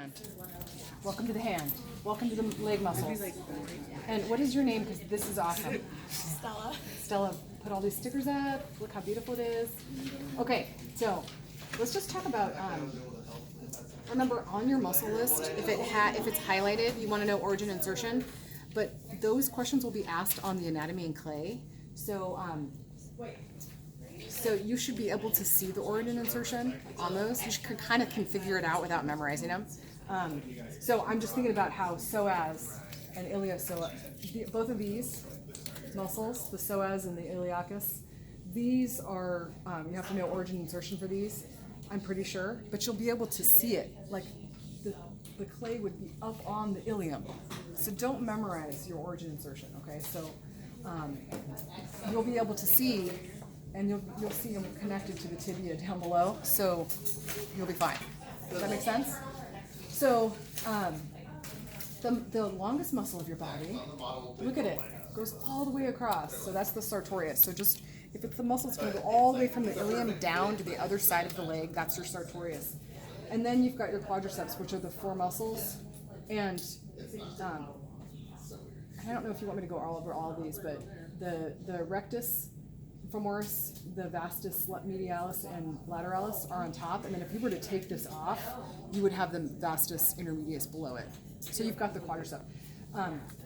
hand. Welcome to the hand. Welcome to the leg muscles. And what is your name? Because this is awesome. Stella. Stella, put all these stickers up. Look how beautiful it is. Okay, so let's just talk about. Remember, on your muscle list, if it's highlighted, you want to know origin insertion. But those questions will be asked on the anatomy in clay. So you should be able to see the origin insertion on those. You should kind of configure it out without memorizing them. So I'm just thinking about how psoas and iliopsoas, both of these muscles, the psoas and the iliacus, these are, you have to know origin insertion for these, I'm pretty sure, but you'll be able to see it. Like the clay would be up on the ilium. So don't memorize your origin insertion, okay? So you'll be able to see, and you'll see them connected to the tibia down below, so you'll be fine. Does that make sense? So the longest muscle of your body, look at it, goes all the way across. So that's the sartorius. So just, if it's the muscle, it's going to go all the way from the ilium down to the other side of the leg. That's your sartorius. And then you've got your quadriceps, which are the four muscles. And I don't know if you want me to go all over all of these, but the rectus femoris, the vastus medialis, and lateralis are on top. And then if you were to take this off, you would have the vastus intermedius below it. So you've got the quadricep.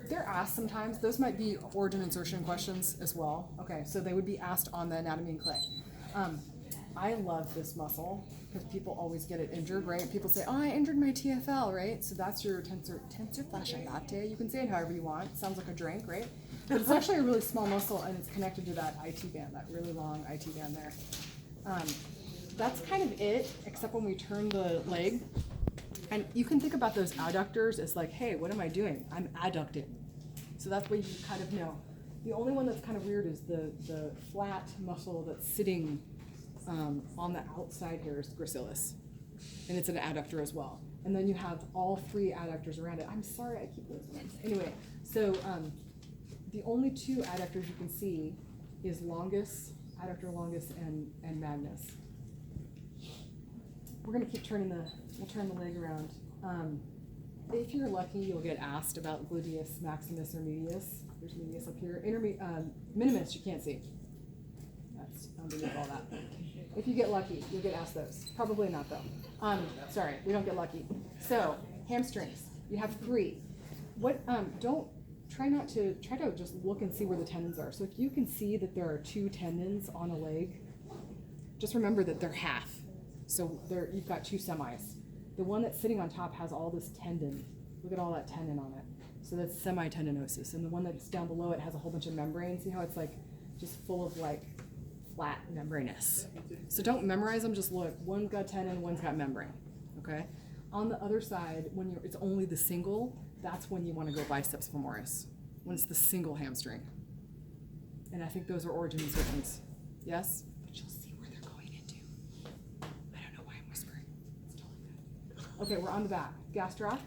They're asked sometimes. Those might be origin insertion questions as well. Okay, so they would be asked on the anatomy in clay. I love this muscle because people always get it injured, right? People say, oh, I injured my TFL, right? So that's your tensor fasciae latae. You can say it however you want. It sounds like a drink, right? But it's actually a really small muscle, and it's connected to that IT band, that really long IT band there. That's kind of it, except when we turn the leg. And you can think about those adductors as like, hey, what am I doing? I'm adducting. So that's what you kind of know. The only one that's kind of weird is the flat muscle that's sitting on the outside here is the gracilis. And it's an adductor as well. And then you have all three adductors around it. I'm sorry, I keep losing them. Anyway, so the only two adductors you can see is longus, adductor longus, and magnus. We're going to keep we'll turn the leg around. If you're lucky, you'll get asked about gluteus maximus or medius. There's medius up here. Minimus, you can't see. That's underneath all that. If you get lucky, you'll get asked those. Probably not though. Sorry, we don't get lucky. So, hamstrings. You have three. Try to just look and see where the tendons are. So if you can see that there are two tendons on a leg, just remember that they're half. So you've got two semis. The one that's sitting on top has all this tendon. Look at all that tendon on it. So that's semitendinosus. And the one that's down below it has a whole bunch of membrane. See how it's like just full of like flat membranous. So don't memorize them, just look. One's got tendon, one's got membrane. Okay? On the other side, when it's only the single, that's when you want to go biceps femoris. When it's the single hamstring. And I think those are origin insertions. Yes? But you'll see where they're going into. I don't know why I'm whispering. It's totally good. Okay, we're on the back. Gastroc,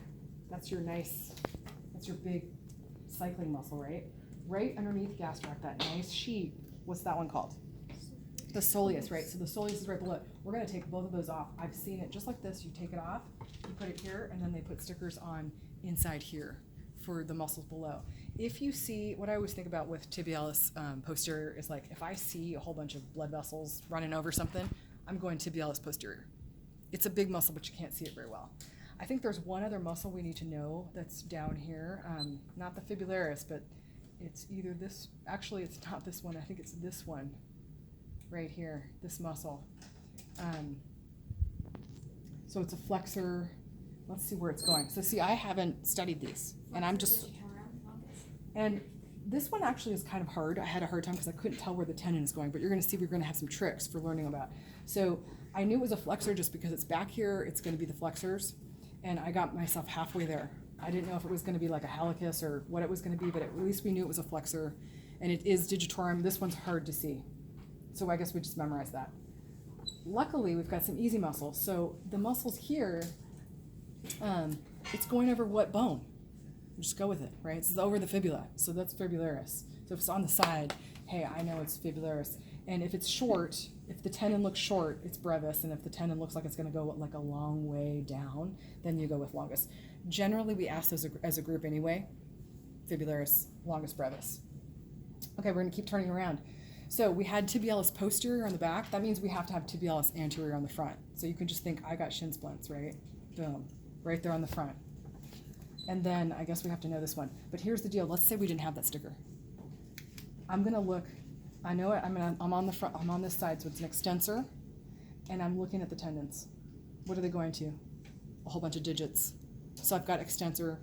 that's your big cycling muscle, right? Right underneath gastroc, that nice sheet, what's that one called? The soleus, right? So the soleus is right below it. We're going to take both of those off. I've seen it just like this. You take it off, you put it here, and then they put stickers on inside here for the muscles below. If you see, what I always think about with tibialis posterior is like, if I see a whole bunch of blood vessels running over something, I'm going tibialis posterior. It's a big muscle, but you can't see it very well. I think there's one other muscle we need to know that's down here, not the fibularis, but it's either this, actually it's not this one, I think it's this one right here, this muscle. So it's a flexor. Let's see where it's going. So see, I haven't studied these, and and this one actually is kind of hard. I had a hard time because I couldn't tell where the tendon is going, but you're going to see we're going to have some tricks for learning about. So I knew it was a flexor just because it's back here, it's going to be the flexors, and I got myself halfway there. I didn't know if it was going to be like a hallucis or what it was going to be, but at least we knew it was a flexor, and it is digitorum. This one's hard to see, so I guess we just memorized that. Luckily, we've got some easy muscles. So the muscles here, it's going over what bone? Just go with it, right? It's over the fibula, so that's fibularis. So if it's on the side, hey, I know it's fibularis. And if it's short, if the tendon looks short, it's brevis, and if the tendon looks like it's going to go like a long way down, then you go with longus. Generally, we ask those as a group anyway. Fibularis, longus, brevis. Okay, we're going to keep turning around. So we had tibialis posterior on the back. That means we have to have tibialis anterior on the front. So you can just think, I got shin splints, right? Boom, right there on the front. And then I guess we have to know this one. But here's the deal. Let's say we didn't have that sticker. I'm going to look. I know it. I'm on the front. I'm on this side, so it's an extensor, and I'm looking at the tendons. What are they going to? A whole bunch of digits. So I've got extensor,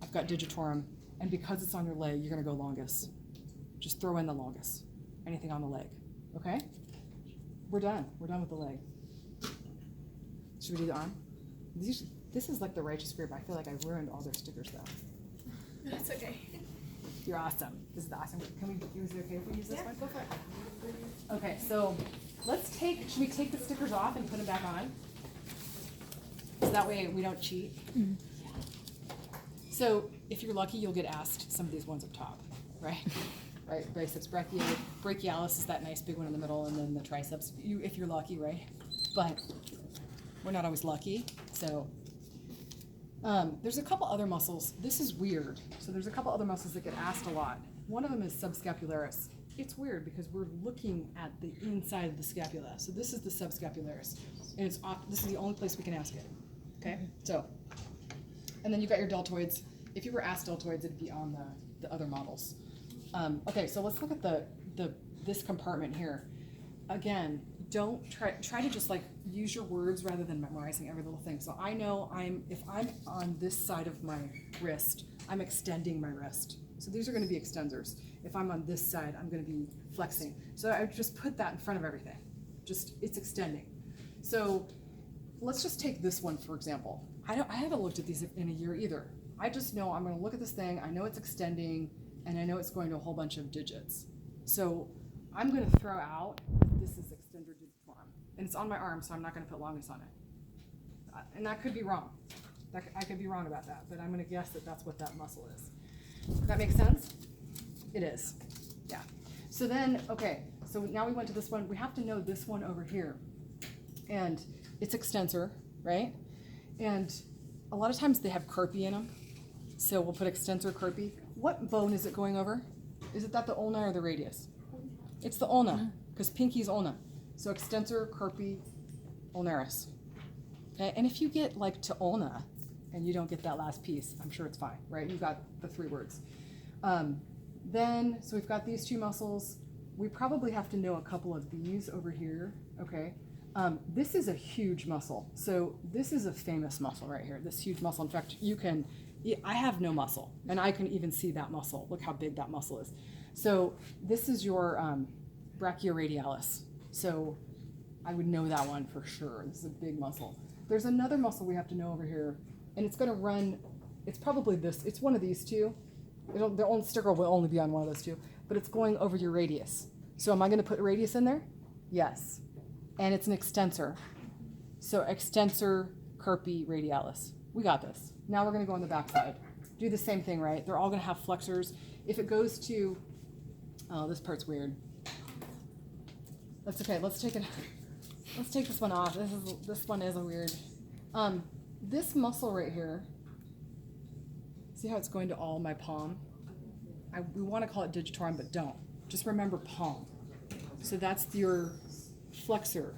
I've got digitorum, and because it's on your leg, you're going to go longus. Just throw in the longus. Anything on the leg, okay? We're done. We're done with the leg. Should we do the arm? This is like the righteous group. I feel like I ruined all their stickers though. That's okay. You're awesome. This is the awesome. Is it okay if we use this one? Go for it. Okay, so should we take the stickers off and put them back on? So that way we don't cheat. Mm-hmm. So if you're lucky, you'll get asked some of these ones up top, right? Right, biceps brachialis is that nice big one in the middle, and then the triceps, if you're lucky, right? But we're not always lucky, so there's a couple other muscles. This is weird. So there's a couple other muscles that get asked a lot. One of them is subscapularis. It's weird because we're looking at the inside of the scapula. So this is the subscapularis, and this is the only place we can ask it. Okay, so, and then you've got your deltoids. If you were asked deltoids, it'd be on the other models. Okay, so let's look at this compartment here. Again, don't try to just like use your words rather than memorizing every little thing. So I know if I'm on this side of my wrist, I'm extending my wrist. So these are going to be extensors. If I'm on this side, I'm going to be flexing. So I just put that in front of everything. It's extending. So let's just take this one for example. I haven't looked at these in a year either. I just know I'm going to look at this thing. I know it's extending, and I know it's going to a whole bunch of digits. So I'm going to throw out that this is extensor digitorum, and it's on my arm, so I'm not going to put longus on it. And that could be wrong. I could be wrong about that, but I'm going to guess that that's what that muscle is. Does that make sense? It is. Yeah. So then, okay, so now we went to this one. We have to know this one over here. And it's extensor, right? And a lot of times they have carpi in them. So we'll put extensor carpi. What bone is it going over? Is it that the ulna or the radius? It's the ulna, because pinky is ulna. So extensor carpi ulnaris. Okay? And if you get like to ulna and you don't get that last piece, I'm sure it's fine, right? You've got the 3 words. So we've got these 2 muscles. We probably have to know a couple of these over here, okay? This is a huge muscle. So this is a famous muscle right here, this huge muscle. In fact, I have no muscle, and I can even see that muscle. Look how big that muscle is. So this is your brachioradialis. So I would know that one for sure. This is a big muscle. There's another muscle we have to know over here, and it's going to run, it's probably this. It's one of these 2. The only sticker will only be on one of those 2, but it's going over your radius. So am I going to put radius in there? Yes. And it's an extensor. So extensor carpi radialis. We got this. Now we're going to go on the back side. Do the same thing, right? They're all going to have flexors. If it goes to, oh, this part's weird. That's okay. Let's take this one off. This one is a weird. This muscle right here. See how it's going to all my palm? We want to call it digitorum, but don't. Just remember palm. So that's your flexor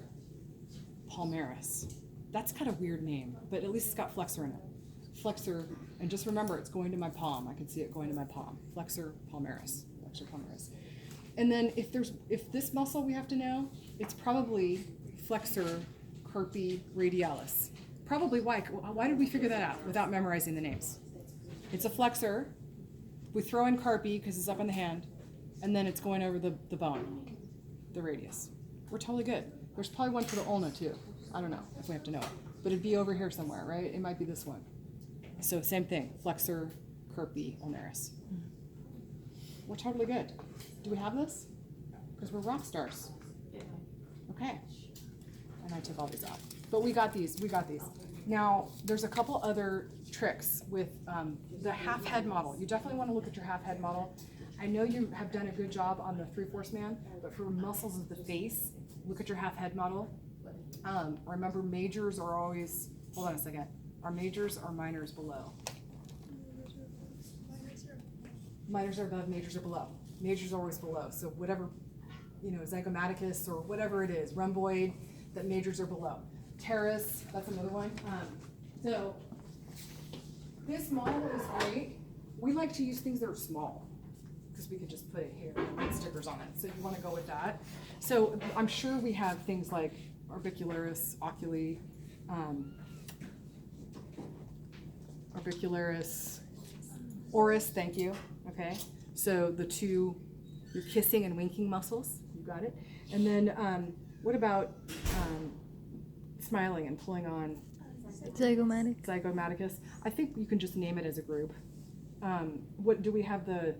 palmaris. That's kind of a weird name, but at least it's got flexor in it. Flexor, and just remember it's going to my palm. I can see it going to my palm. Flexor palmaris. Flexor palmaris. And then if this muscle we have to know, it's probably flexor carpi radialis. Probably why? Why did we figure that out without memorizing the names? It's a flexor. We throw in carpi because it's up in the hand, and then it's going over the bone, the radius. We're totally good. There's probably one for the ulna too. I don't know if we have to know it, but it'd be over here somewhere, right? It might be this one. So same thing, flexor carpi ulnaris. We're totally good. Do we have this? Because we're rock stars. Okay. And I took all these off. But we got these. Now, there's a couple other tricks with the half head model. You definitely want to look at your half head model. I know you have done a good job on the 3/4 man, but for muscles of the face, look at your half head model. Remember, majors are always, hold on a second, are majors or minors below? Minors are above, majors are below. Majors are always below. So whatever, zygomaticus or whatever it is, rhomboid, that majors are below. Teres, that's another one. So this model is great. We like to use things that are small because we could just put it here and put stickers on it. So you want to go with that. So I'm sure we have things like orbicularis, oculi, orbicularis, oris, thank you. Okay, so the two, your kissing and winking muscles, you got it. And then what about smiling and pulling on zygomaticus? I think you can just name it as a group. What do we have the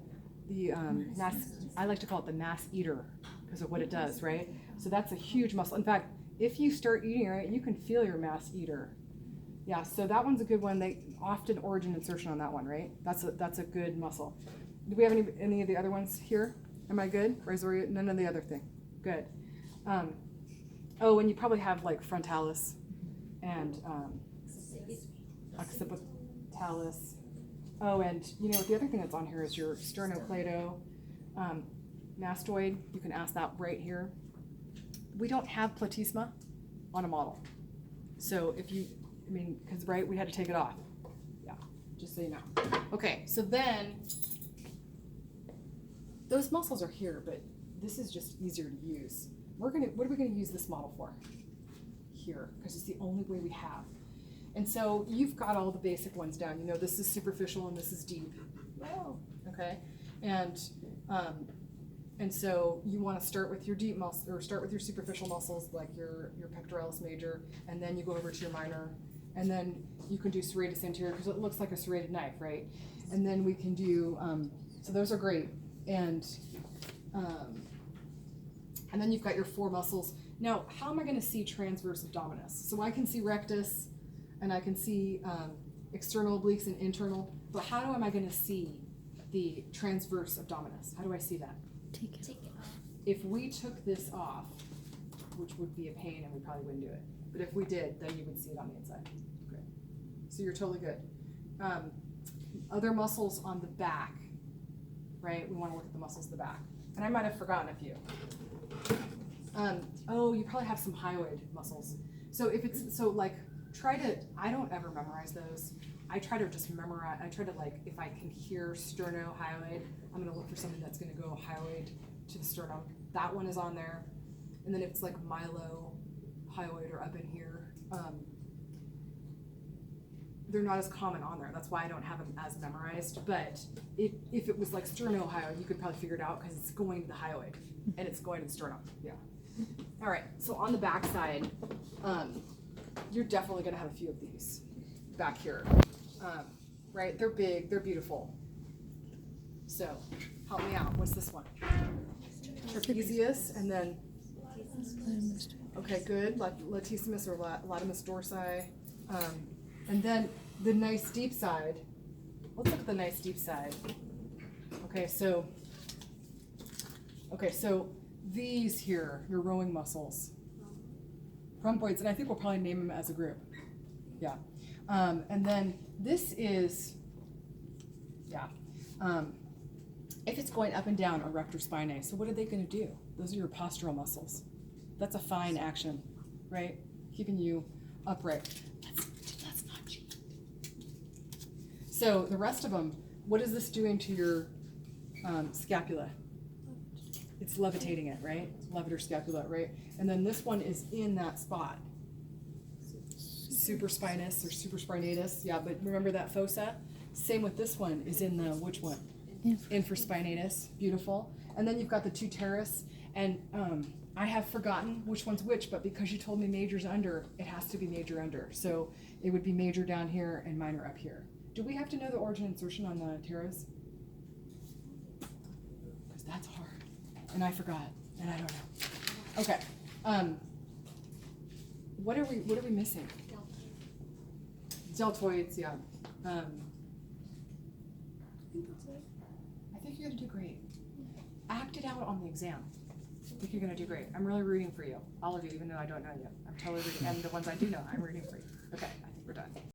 mass? I like to call it the mass eater because of what it does, right? So that's a huge muscle. In fact, if you start eating it, you can feel your mass eater. Yeah, so that one's a good one. They often origin insertion on that one, right? That's a good muscle. Do we have any of the other ones here? Am I good? Or is there none of the other thing? Good. And you probably have like frontalis and occipitalis. Oh, and the other thing that's on here is your Sterno, Plato, Mastoid. You can ask that right here. We don't have platysma on a model. So because we had to take it off. Yeah, just so you know. Okay, so then those muscles are here, but this is just easier to use. What are we gonna use this model for? Here, because it's the only way we have. And so you've got all the basic ones down. This is superficial and this is deep. Oh, okay. And so you want to start with your deep muscles, or start with your superficial muscles, like your pectoralis major, and then you go over to your minor, and then you can do serratus anterior because it looks like a serrated knife, right? And then we can do, so those are great. And then you've got your 4 muscles. Now, how am I going to see transverse abdominis? So I can see rectus, and I can see external obliques and internal, but how am I going to see the transverse abdominis? How do I see that? Take it off. If we took this off, which would be a pain and we probably wouldn't do it, but if we did, then you would see it on the inside. Good. So you're totally good. Other muscles on the back, right? We want to look at the muscles of the back. And I might have forgotten a few. You probably have some hyoid muscles. So I don't ever memorize those. I try to just memorize, if I can hear sterno, hyoid, I'm gonna look for something that's gonna go hyoid to the sternum. That one is on there. And then if it's like myelo, hyoid, or up in here, they're not as common on there. That's why I don't have them as memorized. But if it was like sterno, hyoid, you could probably figure it out because it's going to the hyoid and it's going to the sternum. Yeah. All right, so on the back side, you're definitely gonna have a few of these back here. Right, they're big, they're beautiful. So, help me out. What's this one? Trapezius, and then, okay, good. Latissimus or latimus dorsi. And then the nice deep side. Let's look at the nice deep side. Okay, so these here, your rowing muscles. Rhomboids, and I think we'll probably name them as a group. Yeah. And then this is, if it's going up and down, a rector spinae. So what are they going to do? Those are your postural muscles. That's a fine action, right? Keeping you upright. That's not cheap. So the rest of them, what is this doing to your scapula? It's levitating it, right? Levator scapula, right? And then this one is in that spot. Supraspinous or supraspinatus, yeah, but remember that fossa? Same with this one, is in the, which one? Infraspinatus, beautiful. And then you've got the 2 teres, and I have forgotten which one's which, but because you told me major's under, it has to be major under. So it would be major down here and minor up here. Do we have to know the origin insertion on the teres? Because that's hard, and I forgot, and I don't know. Okay, what are we missing? Deltoids, yeah. I think you're gonna do great. Act it out on the exam. I think you're gonna do great. I'm really rooting for you, all of you, even though I don't know you. I'm totally rooting, and the ones I do know, I'm rooting for you. Okay, I think we're done.